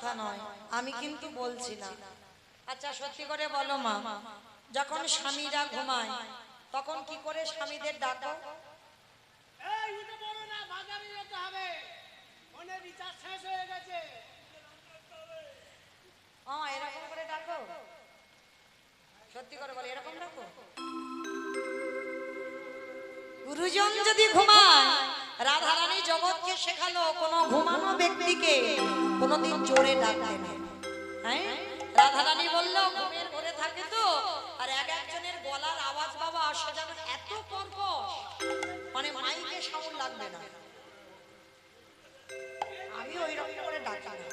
কথা নয়, আমি কিন্তু বলছি না। আচ্ছা সত্যি করে বলো মা, যখন স্বামীরা ঘুমায় তখন কি করে স্বামীদের ডাকো? এই উঠে পড়ো না, বাজারে যেতে হবে, ফোনে রিচার্জ শেষ হয়ে গেছে। এরকম করে ডাকো? সত্যি করে বলো, এরকম ডাকো? গুরুজন যদি ঘুমায়, রাধারানী জগৎকে শেখালো কোন ঘুমানো ব্যক্তিকে কোনদিন জোরে ডাকতে নেই। হ্যাঁ, রাধারানী বললো ঘুমের ঘরে থাকে তো, আর এক একজনের গলার আওয়াজ বাবা আসে যেন এত কর্কশ, মানে মাইকে সাউন্ড লাগবে না। আমি ওই রকম করে ডাকি না,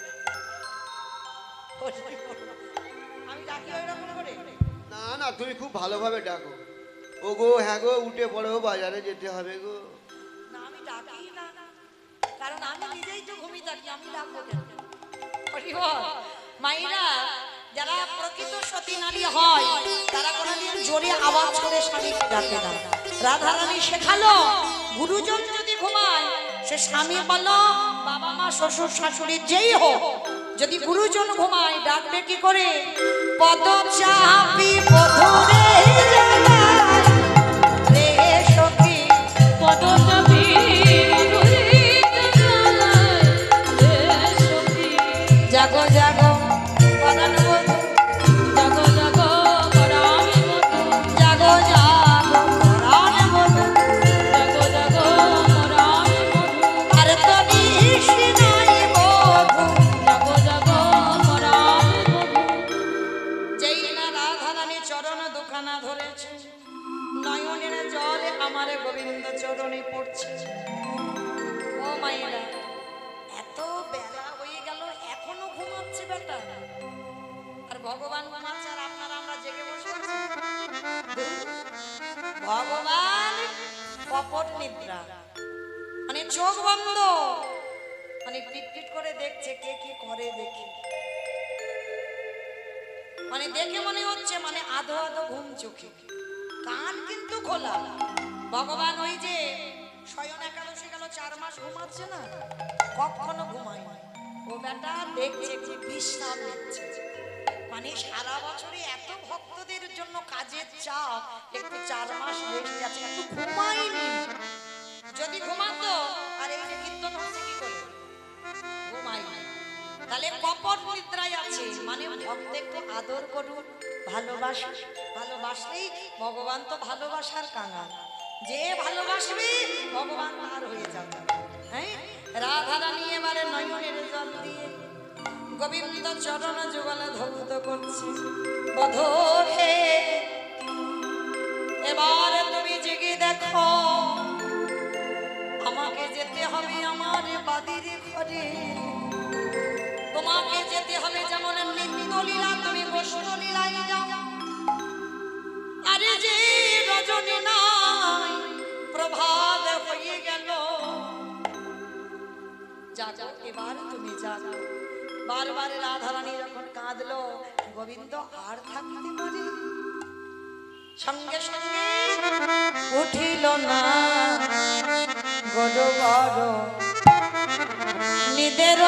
আমি ডাকি ওই রকম করে না না, তুমি খুব ভালোভাবে ডাকো। ও গো, হ্যাঁ গো, উঠে পড়ো, বাজারে যেতে হবে গো। না, আমি ডাকি না, কারণ আমি নিজেই তো ঘুমিয়ে থাকি, আমি ডাকবো কেন? মাইরা যারা প্রকৃত সতী নারী হয় তারা কোনদিন জোরে আওয়াজ করে স্বামীকে ডাকে না। রাধারানী শেখালো গুরুজন যদি ঘুমায়, সে স্বামী বলো বাবা মা শ্বশুর শাশুড়ি যেই হোক, যদি গুরুজন ঘুমায় ডাকবে কি করে? পদ চাপি পথরে রে সখী, পদ চাপি জাগো জাগো পরাণ বধূ, জাগো জাগো পরাণ বধূ, জাগো জাগো পরাণ বধূ, জাগো জাগো পরাণ বধূ, আর তো নিশি নাই বধূ, জাগো জাগো পরাণ বধূ। যেই না রাধারানী চরণ দুখানা ধরেছে, নয়নের জল আমার গোবিন্দ চরণে পড়ছে। ও মায়েরা, এত বেলা হয়ে গেল এখনো ঘুমাচ্ছে বেটা, আর ভগবান ঘুমাচ্ছে আর আপনারা আমরা জেগে বসে আছি। ভগবান কপট নিদ্রা, মানে চোখ বন্ধ, মানে পিটপিট করে দেখছে কে কি করে দেখি, মানে দেখে মনে হচ্ছে মানে আধো আধো ঘুম চোখে, কান কিন্তু খোলা। ভগবান ওই যে শয়ন একাদশী গেল 4 মাস ঘুমাচ্ছে না, কখনো ঘুমায় না, ও বেটা দেখছে কি বিশ্রাম নিচ্ছে। মানে সারা বছরে এত ভক্তদের জন্য কাজের চাপ, একটু 4 মাস রেস্ট আছে, একটু ঘুমায়নি। যদি ঘুমাতো আর এই যে কীর্তন হচ্ছে কি করে, ঘুমায়নি, তাহলে কপট নিদ্রায় আছে। মানে ভক্ত একটু আদর করুন, ভালোবাসা, ভালোবাসলেই ভগবান তো ভালোবাসার কাঙাল, যে ভালোবাসবে ভগবান তার হয়ে যাবে। হ্যাঁ, রাধারানী এবারে নয়নের জল দিয়ে গোবিন্দ চরণ যুগল ধৌত করছে। বধূ হে, এবারে তুমি জেগে দেখো, আমাকে যেতে হবে আমার বাদির ঘরে, তোমাকে যেতে হবে যেমন নিত্য লীলা তুমি বৈষ্ণব লীলায় যাও। আরে যে রজনী নাই প্রভাত হয়ে গেল, জাগো এবার তুমি জাগো। বারবার রাধারানী যখন কাঁদলো, গোবিন্দ আর থাকতে পারে, সঙ্গে সঙ্গে উঠিল না গড় গড় নিদের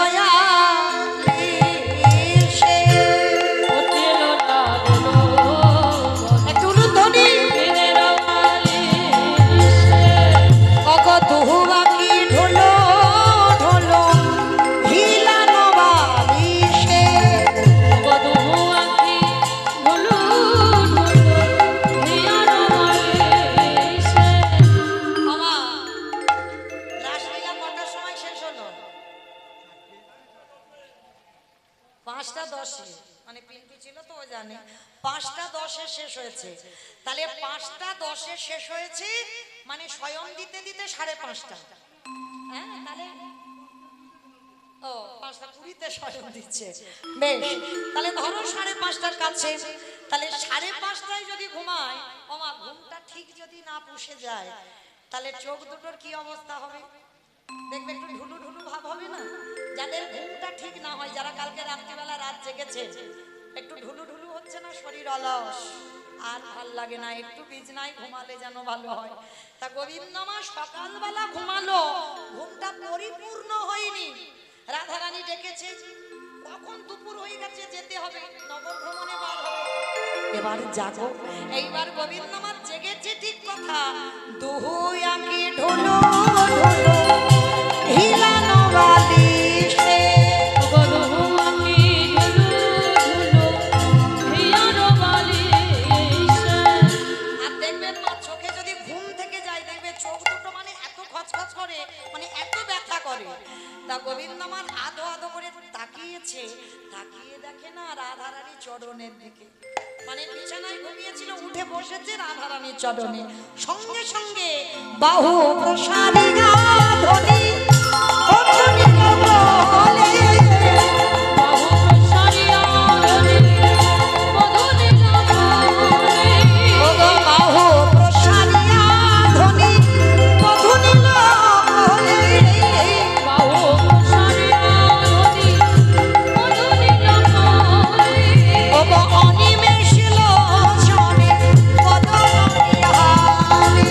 শেষ হয়েছে, তাহলে 5টা 10-এ শেষ হয়েছে, মানে স্বয়ং দিতে দিতে 5:30। হ্যাঁ, তাহলে ও 5টা 20-তে স্বয়ং দিচ্ছে, বেশ। তাহলে ধরো 5:30টার কাছে, তাহলে 5:30টায় যদি ঘুমায়, ওমা ঘুমটা ঠিক যদি না পুষে যায়, তাহলে চোখ দুটোর কি অবস্থা হবে? দেখবে একটু ঢুলু ঢুলু ভাব হবে না? যাদের ঘুমটা ঠিক না হয়, যারা কালকে রাত্রিবেলা রাত জেগেছে, একটু ঢুলু ঢুলু হচ্ছে না, শরীর অলস, আর ভাল লাগে না, একটু বিছনায় ঘুমালে যেন ভালো হয়। তা গোবিন্দ মা সকালবেলা ঘুমালো, ঘুমটা পরিপূর্ণ হয়নি। রাধারানী ডেকেছে, তখন দুপুর হয়ে গেছে, যেতে হবে, নগর ভ্রমণে বার হবে। এবার জাগো, এইবার গোবিন্দ আমার জেগেছে ঠিক কথা। দুহু আঁকি ঢোলো ঢোলো হিলানো বালিশে। আর দেখবেন মা, চোখে যদি ঘুম থেকে যায়, দেখবে চোখ দুটো মানে এত খচখচ করে, মানে এত ব্যথা করে। তা গোবিন্দ আমার আধো আধো করে তাকিয়েছে, তাকিয়ে দেখে না রাধারানী চরণের দিকে। মানে বিছানায় ঘুমিয়েছিল, উঠে বসেছে রাধারানীর চরণে। সঙ্গে সঙ্গে বাহু প্রসারিয়া ধ্বনি অর্জনী বলে। ওগো বাহু প্রসারিয়া ধ্বনি মধুনী বলে। ওগো অনিমেষ লোচনে পদমনিহারে।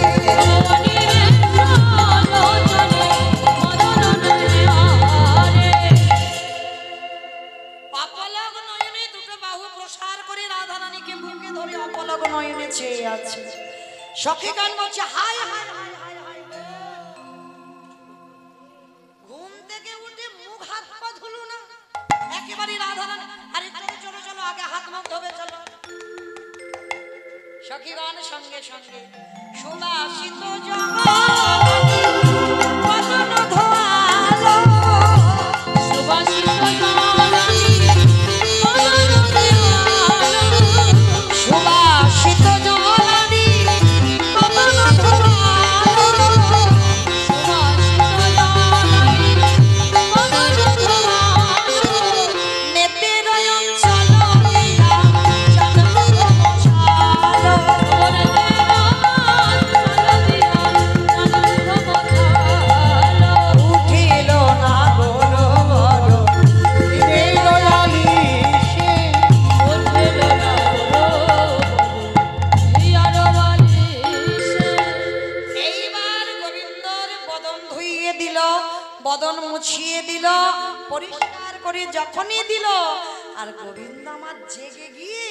অপলক নয়নে দুটো বাহু প্রসার করে রাধারানীকে বুকে ধরে অপলক নয়নে চেয়ে আছে। সখী গান বলছে, হায় হায় হায় হায় হায়। ঘুম থেকে উঠে মুখ হাত পা ধুলো না, একেবারে রাধারানী। আরে চলো চলো চলো, আগে হাত মুখ ধোবে চলো। সখী গান সঙ্গে সঙ্গে সুবাসিত জগৎ বদন ধোয়ালো। সুবাসিত জলানি বদন ধোয়ালো। নেতের অঞ্চল দিয়া চন্দ্র ছালো। উঠিল না বড় বড় দিনের আলিশে। এইবার গোবিন্দর বদন ধুইয়ে দিল, বদন মুছিয়ে দিল, পরিষ্কার করে যখনই দিল, আর গোবিন্দ আমার জেগে গিয়ে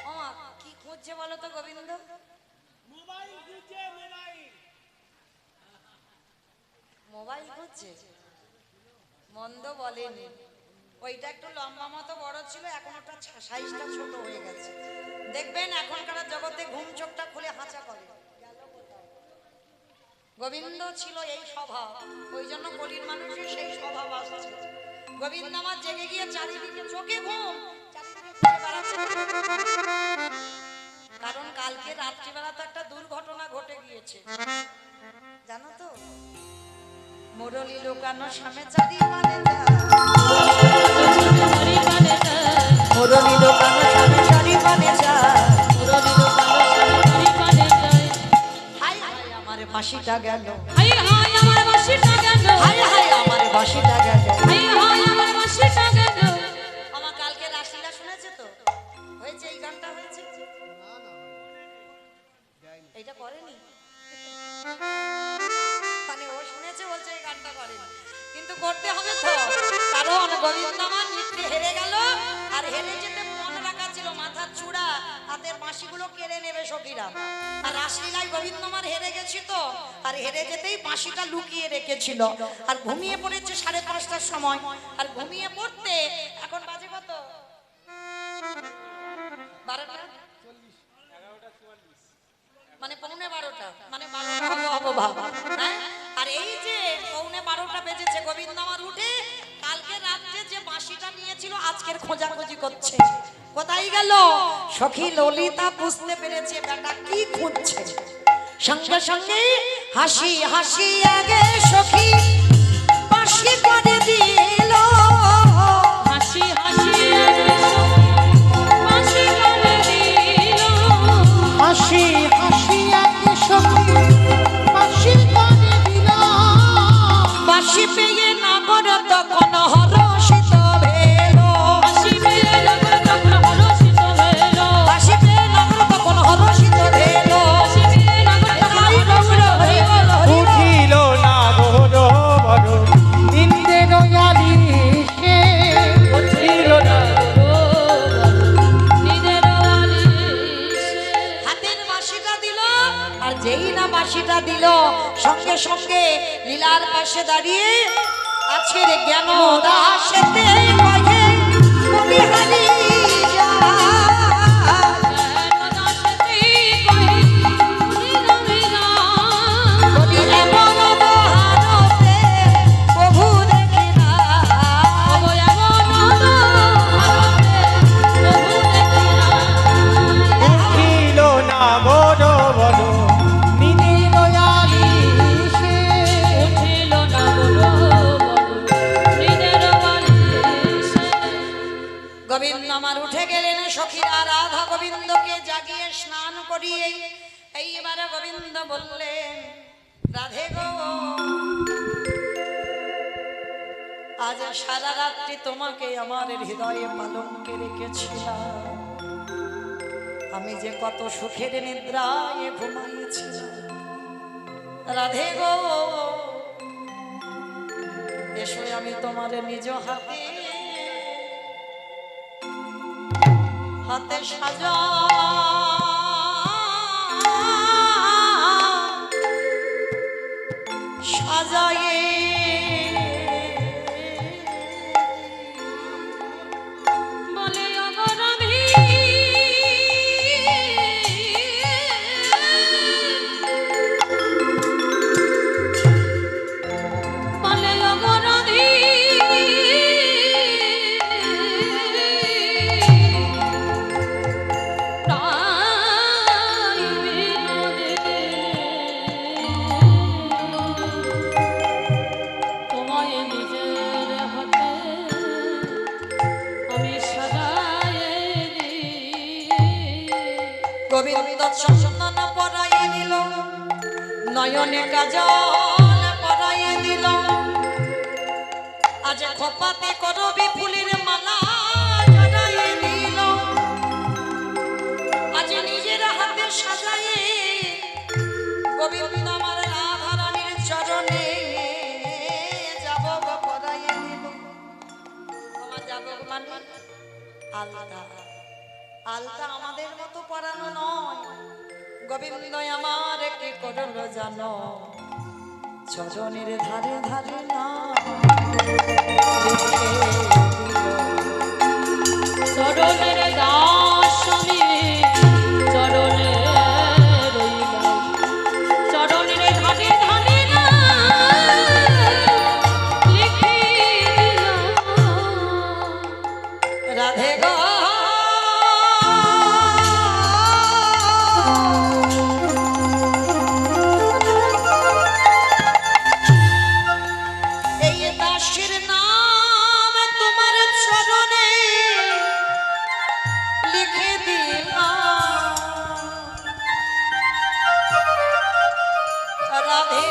ওমা, কি খুঁজছে বলো তো গোবিন্দ? মোবাইল খুঁজছে, মোবাইল। মোবাইল খুঁজছে? মন্দ বলেনি, ওইটা একটু লম্বা মতো বড় ছিল, এখন ওটা সাইজটা ছোট হয়ে গেছে। দেখবেন এখনকার জগতে ঘুম চোখটা খুলে হাঁচা করে। গোবিন্দ ছিল এই স্বভাব, ওই জন্য কলির মানুষের সেই স্বভাব আসছে। গোবিন্দ আমার জেগে গিয়ে চারিদিকে চোখে ঘুম, চারিদিকে ঘুরে বেড়াচ্ছে। কারণ কালকে রাত্রিবেলা তো একটা দুর্ঘটনা ঘটে গিয়েছে, জানো তো? মুরলি লোকানো সামনে চারি মানে মুরলি লোকানো সামনে চারি মানে হাই হাই আমার বাঁশিটা গেল, হাই হাই আমার বাঁশিটা গেল। আমার কালকে রাসলীলা শুনেছে তো? হয়েছে, এই গানটা হয়েছে, এইটা করেনি মানে ও শুনেছে, বলছে এই গানটা করেনি, কিন্তু করতে হবে তো। কারণ গোবিন্দ আমার নৃত্যে হেরে গেল, আর হেরে যেতে মন রাখা ছিল, মাথার চূড়া হাতের বাঁশিগুলো কেড়ে নেবে সখীরা। আর রাসলীলায় গোবিন্দ আমার হেরে গেছি তো, আর হেরে যেতেই বাঁশিটা লুকিয়ে রেখেছিল। আর ঘুমিয়ে পড়েছে 5:30টার সময়, আর ঘুমিয়ে পড়তে এখন বাজে কত? 12টা, মানে 11:45, মানে 12টা হবো বাবা। হ্যাঁ, আর এই যে 11:45 বেজেছে, গোবিন্দ আমার উঠে কালকে রাত্রে যে বাঁশিটা নিয়েছিল আজকের খোঁজাখুঁজি করছে। কোথায় গেল? সখী ললিতা বুঝতে পেরেছে বেটা কি খুঁজছে। সঙ্গে সঙ্গে হাসি হাসি আগে সখী বাঁশি করে দিল। হাসি হাসি বাঁশি করে দিল। হাসি হাসি আগে সখী বাঁশি করে দিল। বাঁশি পেয়ে নাগর তখন হরষিত ভেল। বাঁশি পেয়ে নাগর তখন হরষিত ভেল। সঙ্গে সঙ্গে লীলার পাশে দাঁড়িয়ে আজকের জ্ঞান দাসেতে কহে বলিহারি উঠিল না বড় বড় নিধি দয়ালি সে গোবিন্দ আমার উঠে গেলেন সখীরা রাধা গোবিন্দকে জাগিয়ে স্নান করিয়ে এইবারে গোবিন্দ বললেন রাধে গো আজ সারা রাত্রি তোমাকে আমার হৃদয়ে পালঙ্কে রেখেছিলাম আমি যে কত সুখের নিদ্রায় ঘুমাইছিলাম রাধে গো এসো আমি তোমার নিজ হাতে হাতে সাজা সাজায়ে বলে অগরাধী বলে অগরাধী গোবিন্দ চন্দন পরাইয়ে দিল নয়নে কাজল পরাইয়ে দিল আজ খোপাতে করবি ফুলের মালা জড়াইয়ে দিল আজ নিজের হাতে সাজাইয়ে গোবিন্দ আমার রাধা রানীর চরণে যাব পরাইয়ে দিল আমার যাব মানে আলাদা আলতা আমাদের মতো পরানো নয় গোবিন্দ আমার কি করলো জানো চরণের ধারে ধারে না চরণের দাস আমি চরণে রইলাম চরণের ধারে ধারে না লিখে দিলাম রাধে গো এই দাসের নাম তোমার চরণে লিখে দিলাম রাধে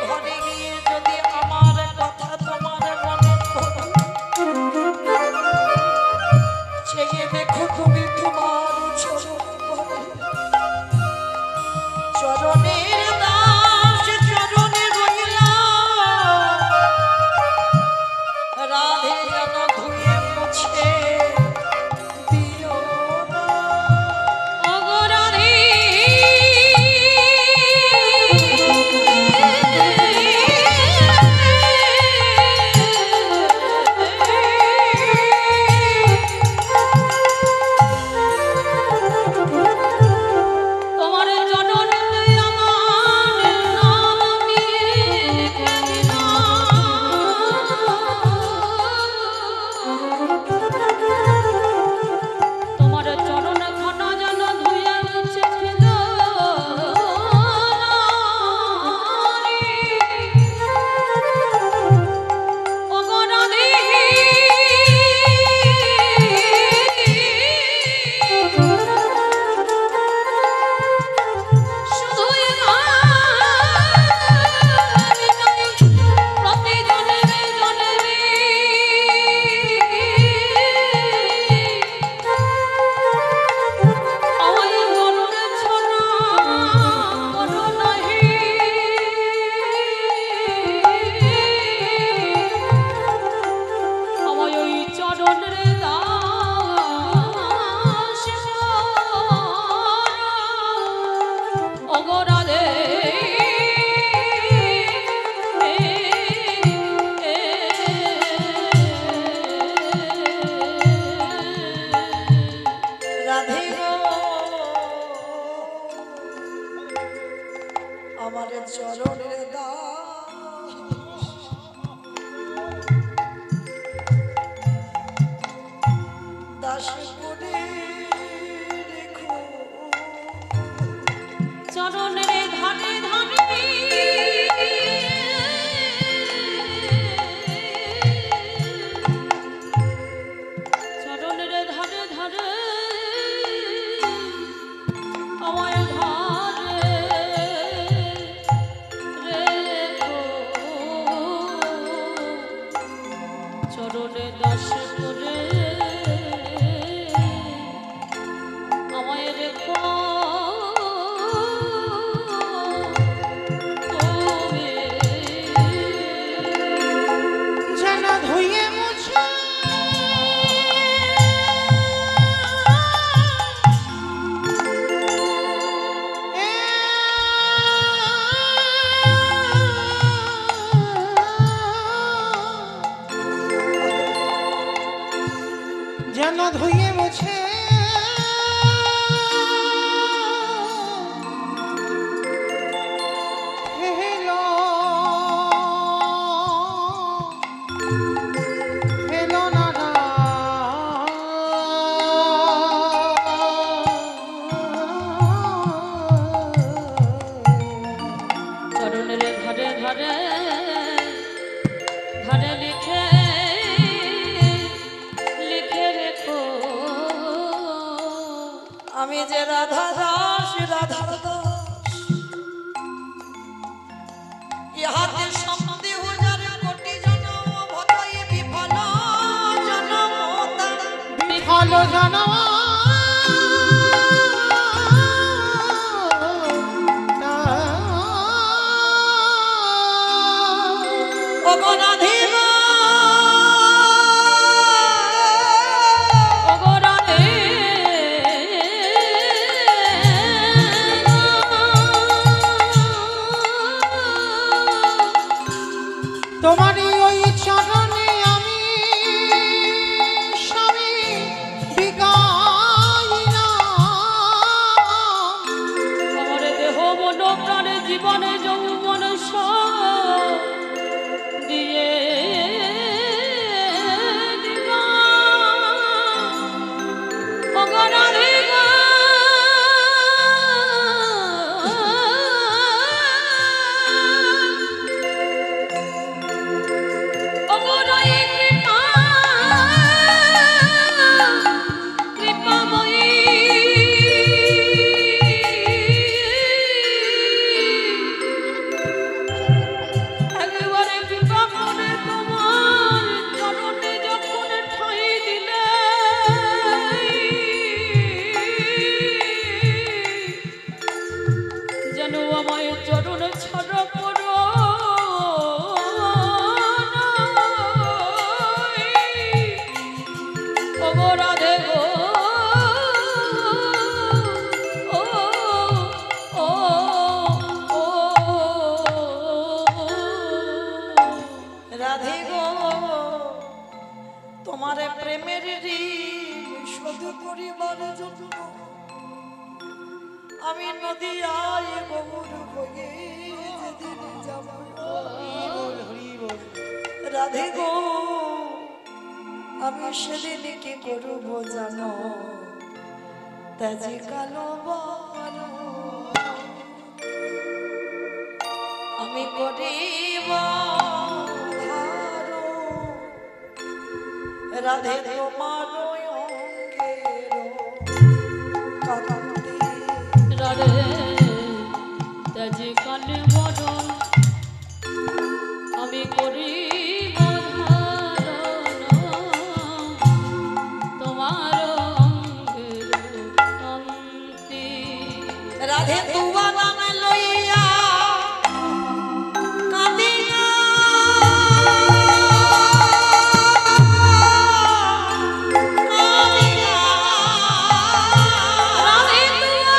ঘরে গিয়ে যদি আমার কথা তোমার মনে পড়ে চেয়ে দেখো তুমি তোমার চরণের দাস চরণে রইলাম রাধে যেন ধুয়ে মুছে দিও না অগরাধী চরণের দাস দাস করে রেখো চরণের ধারে ধারে চরণের ধারে ধারে আমায় ধারে রেখো চরণে দাস করে আমায় রেখো তুমি যেন ধুয়ে মুছে যেন ধুয়ে মুছে ফেলো ফেলো না না চরণের ধারে ধারে ধারে লিখে লিখে রেখো আমি যে রাধা দাস রাধার দাস ইহাতে সন্দেহ যার কোটি জনম ভতাই বিফল জনম তার বিফল জনম অগণাধীন অগরাধে তোমারই ওই চরণে আমি স্বামী বিগাই না আমার দেহ মন প্রাণে জীবনে যৌবন সব দিয়ে দিবা অগরাধে অগরাই কৃপা কৃপাময়ী একেবারে কৃপা করে তোমার চরণে যখন ঠাঁই দিলে যেন আমায় চরণ ছাড়া করো রাধে গো ও ও ও রাধে গো তোমার প্রেমের ঋণ শোধ করিবার জন্য আমি নদিয়ায় গৌর হয়ে যেদিন যাব রাধে গো আমি সেদিন কি করব জানো তাজি কালো বারো আমি করিব ধারো রাধে তোমার অঙ্গের কান্তি রাধে তেজে কালে বরণ আমি করি তোমার অঙ্গের কান্তি রাধে তুয়া নাম লইয়া কাঁদিয়া কাঁদিয়া রাধে তুয়া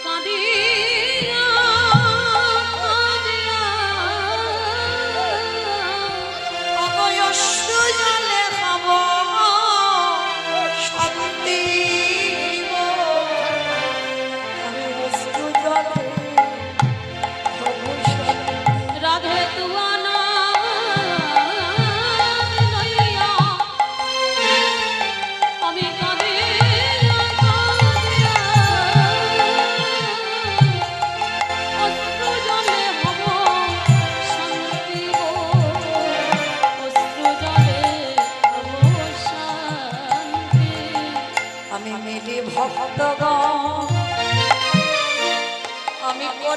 কাঁদিয়া কাঁদিয়া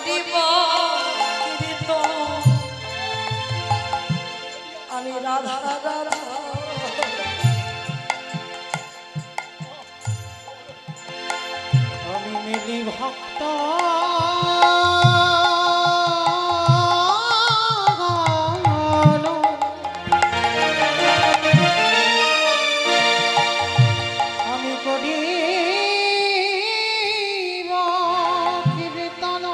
করিব কীর্ত আমি রাধা রাধা আমি মিলি ভক্ত আমি করি কীর্তন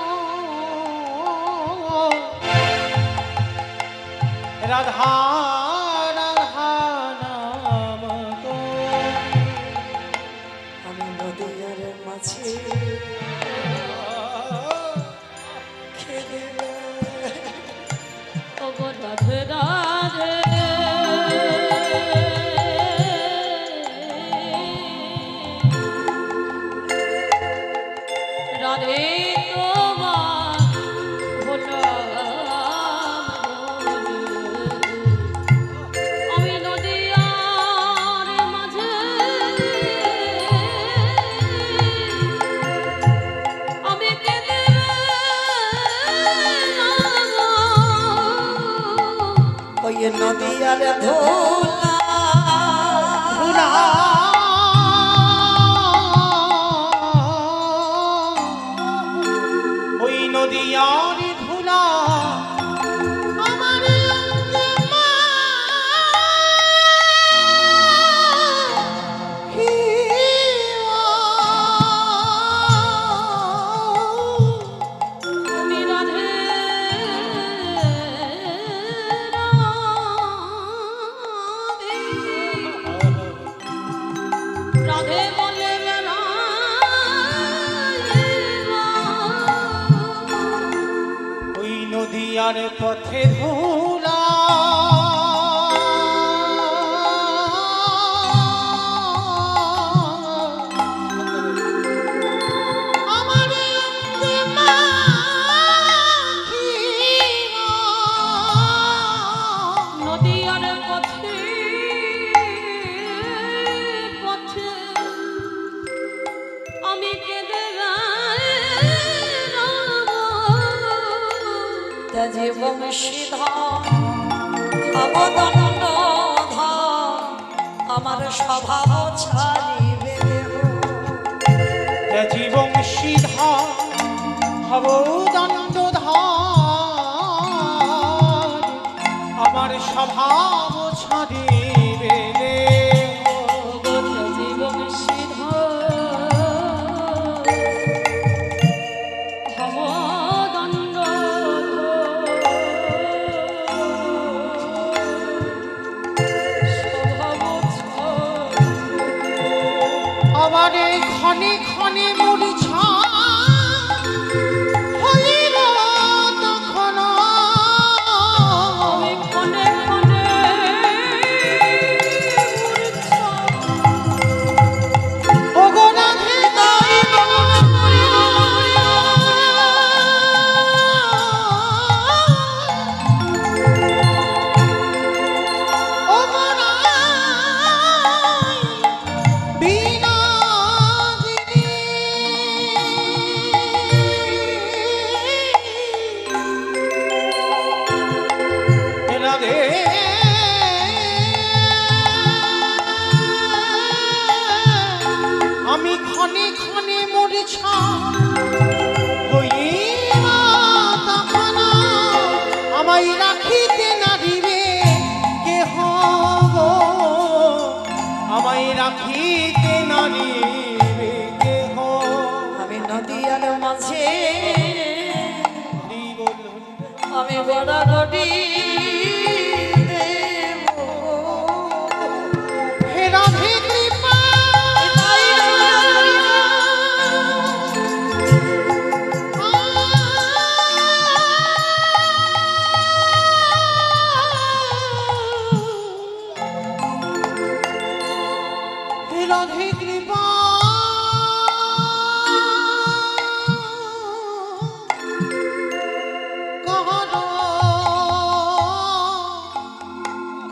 রাধা রাধা নাম করি। আমি নদীর মাঝে খেলে ওগো রাধে রাধে রাধে তোমার হলাম আমি নদীয়ার মাঝে আমি কেঁদে ওই নদীর ধোলা ধুলা ওই নদীয়ার ধুলা আমার অঙ্গে মাখিয়া। আমি রাধে রাধে বলে ওই নদীয়ার পথে ধুলা আমার অঙ্গে মাখিয়া। নদীয়ার পথে পথে আমি কেঁদে ত্যাজি বংশীধর অবদণ্ড আমার স্বভাব ছাড়িবে দেহ। জীবন সিধা হব দণ্ডধার আমার স্বভাব ছাড়িবে দেহ। জীবন সিধা হব দণ্ড আমার এই ক্ষণে ক্ষণে মরিছা হইল তখন আমি ক্ষণে ক্ষণে ওগো রাধে তাই ওগো রাই বিনোদিনী রাধে আমি ক্ষণে ক্ষণে মরিছা হইয়া তখন আমায় রাখিতে নারিবে কেহ গো, আমায় রাখিতে নারিবে কেহ। আমি নদীয়ার মাঝে হরি বল হরি বল। আমি গড়াগড়ি হে রাধে কৃপা হে রাধে কৃপা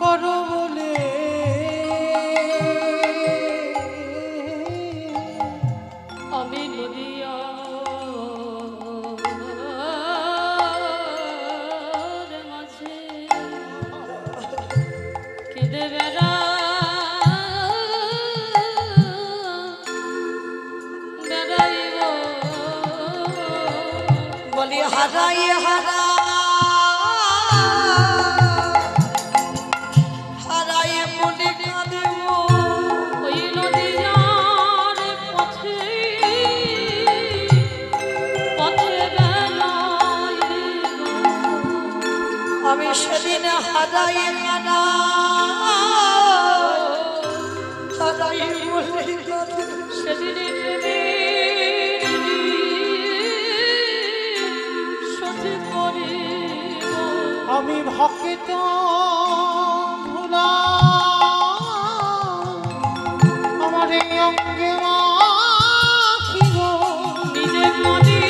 করো বলে আমি নদিয়া বলি হারাই হারাই বলি কাঁদেব ওই নদীয়ার পথে পথে বেলায় আমি সেদিন হারাই হারাই বলি কাঁদেব সেদিন সঠিক করিব আমি ভক্ত ভোলা আমার এই অঙ্গে মাখিব নিজে নদী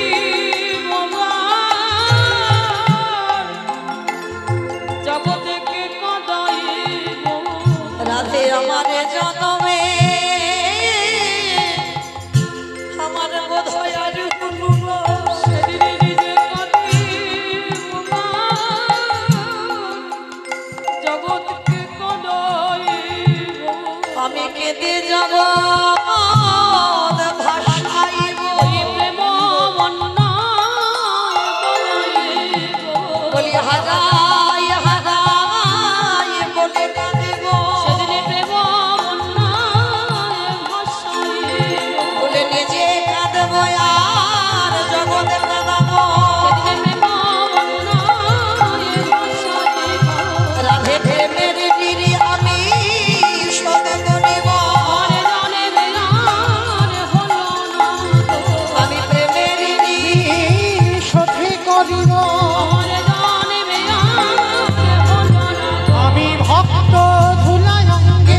জগতেকে কদাইব রাধে আমারে জনমে আমার বোধ হয় আর কোনো না। সেদিন নিজে কাঁদিব জগৎকে কদাইব আমি কেঁদে যাব ভাষাইব ওই প্রেম বন্যায় বলাইব বলি হারাই হারাই বলে কাঁদিব সেদিন প্রেম বন্যায় ভাসাইব বলে নিজে কাঁদব আর জগৎ কাঁদাব সেদিন প্রেম বন্যায় ভাসাইব রাধে প্রেমের গিরি আমি শোধ করিব মনে জানে বেলার হলো না তো আমি প্রেমের গিরি সঠিক করিব মনে জানে বেলার হলো না তো আমি ভক্ত ধুলাই অঙ্গে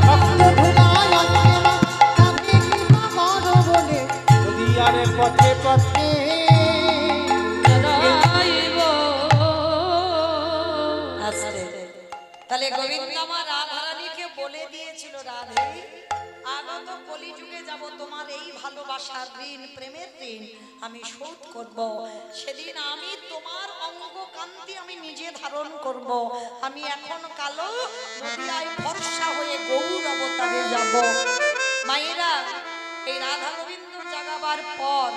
ভক্ত ধুলাই অঙ্গে তাকে কৃপা করো বলে নদীয়ারে পথে পথে রাইব আসলে তাহলে গোবিন্দ আমার রাধারানীকে বলে দিয়েছিল রাধে আগত কলিযুগে যাব তোমার এই ভালোবাসার ঋণ প্রেমের ঋণ আমি শোধ করব সেদিন আমি তোমার অঙ্গ কান্তি আমি নিজে ধারণ করব আমি এখন কালো নদিয়ায় ভরসা হয়ে গৌর অবতারে যাব মায়েরা এই রাধা গোবিন্দ জাগাবার পর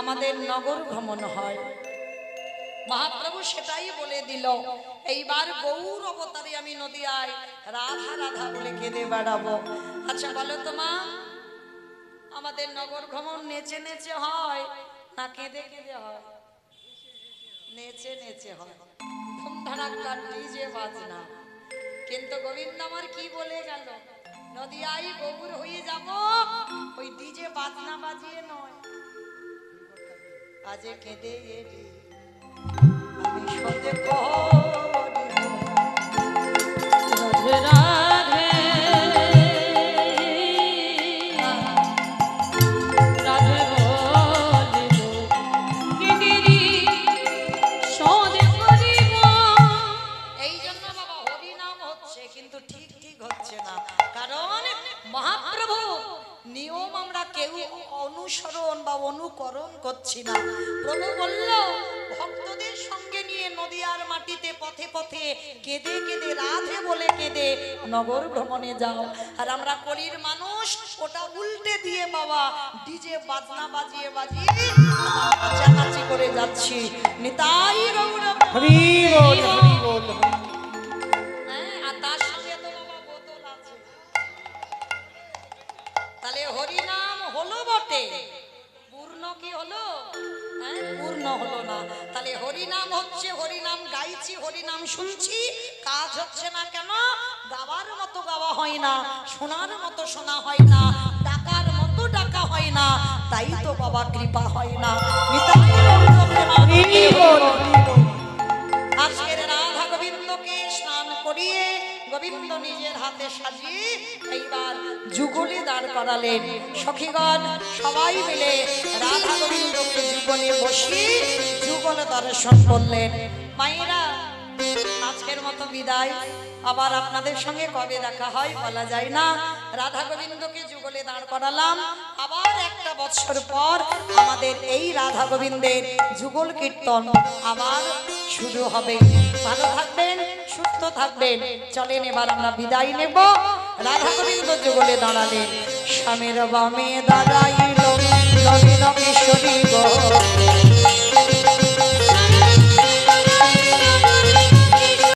আমাদের নগর ভ্রমণ হয় মহাপ্রভু সেটাই বলে দিল এইবার গৌর অবতারে আমি নদিয়ায় রাধা রাধা বলে কেঁদে বেড়াবো আচ্ছা বলো তো মা আমাদের নগর ভ্রমণ নেচে নেচে হয় না কেঁদে কেঁদে হয় নেচে নেচে হয় ধুমধাড়াক্কা ডিজে বাজনা কিন্তু গোবিন্দ আমার কি বলে গেল নদিয়ায় গৌর হয়ে যাব ওই ডিজে বাজনা বাজিয়ে নয় আজে কেঁদে এলি আমি সদে রাধে রাধে রাধে বলিব কিনিরি সদে করিব এই জন্য বাবা হরি নাম হচ্ছে কিন্তু ঠিক ঠিক হচ্ছে না কারণ মহাপ্রভু নিয়ম আমরা কেউ অনুসরণ বা অনুকরণ করছি না প্রভু বলল ভক্তদের সঙ্গে নিয়ে নদিয়ার মাটিতে পথে পথে কেঁদে কেঁদে রাধে বলে কেঁদে নগর ভ্রমণে যাও আর আমরা কলির মানুষ ওটা উল্টে দিয়ে বাবা ডিজে বাজনা বাজিয়ে বাজিয়ে নাচানাচি করে যাচ্ছি নিতাই গৌরব হরি বল হরি বল হ্যাঁ, আর তার সঙ্গে তো বাবা বোতল আছে তাহলে হরি নাম হলো বটে পূর্ণ কি হলো হ্যাঁ পূর্ণ হলো না তাহলে হরি নাম হচ্ছে হরি নাম গাইছি হরি নাম শুনছি কাজ হচ্ছে না কেন গাওয়ার মতো গাওয়া হয় না শোনার মতো শোনা হয় না ডাকার মতো ডাকা হয় না তাই তো বাবা কৃপা হয় না নিতাই গৌর প্রেমানন্দে হরি বল হরি বল আজকের রাধা গোবিন্দকে স্নান করিয়ে গোবিন্দ নিজের হাতে সাজিয়ে এইবার যুগলে দাঁড় করালেন সখীগণ সবাই মিলে রাধা গোবিন্দকে যুগলে বসিয়ে যুগল দর্শন করলেন মায়েরা আজকের মতো বিদায় আবার আপনাদের সঙ্গে কবে দেখা হয় বলা যায় না রাধা গোবিন্দকে যুগলে দাঁড় করালাম আবার একটা বছর পর আমাদের এই রাধা গোবিন্দের যুগল কীর্তন আবার শুরু হবে ভালো থাকবেন সুস্থ থাকবেন চলেন এবার আমরা বিদায় নেব রাধা গোবিন্দ যুগলে দাঁড়ালেন স্বামীর বামে দাঁড়াইল নবীন কিশোরী গো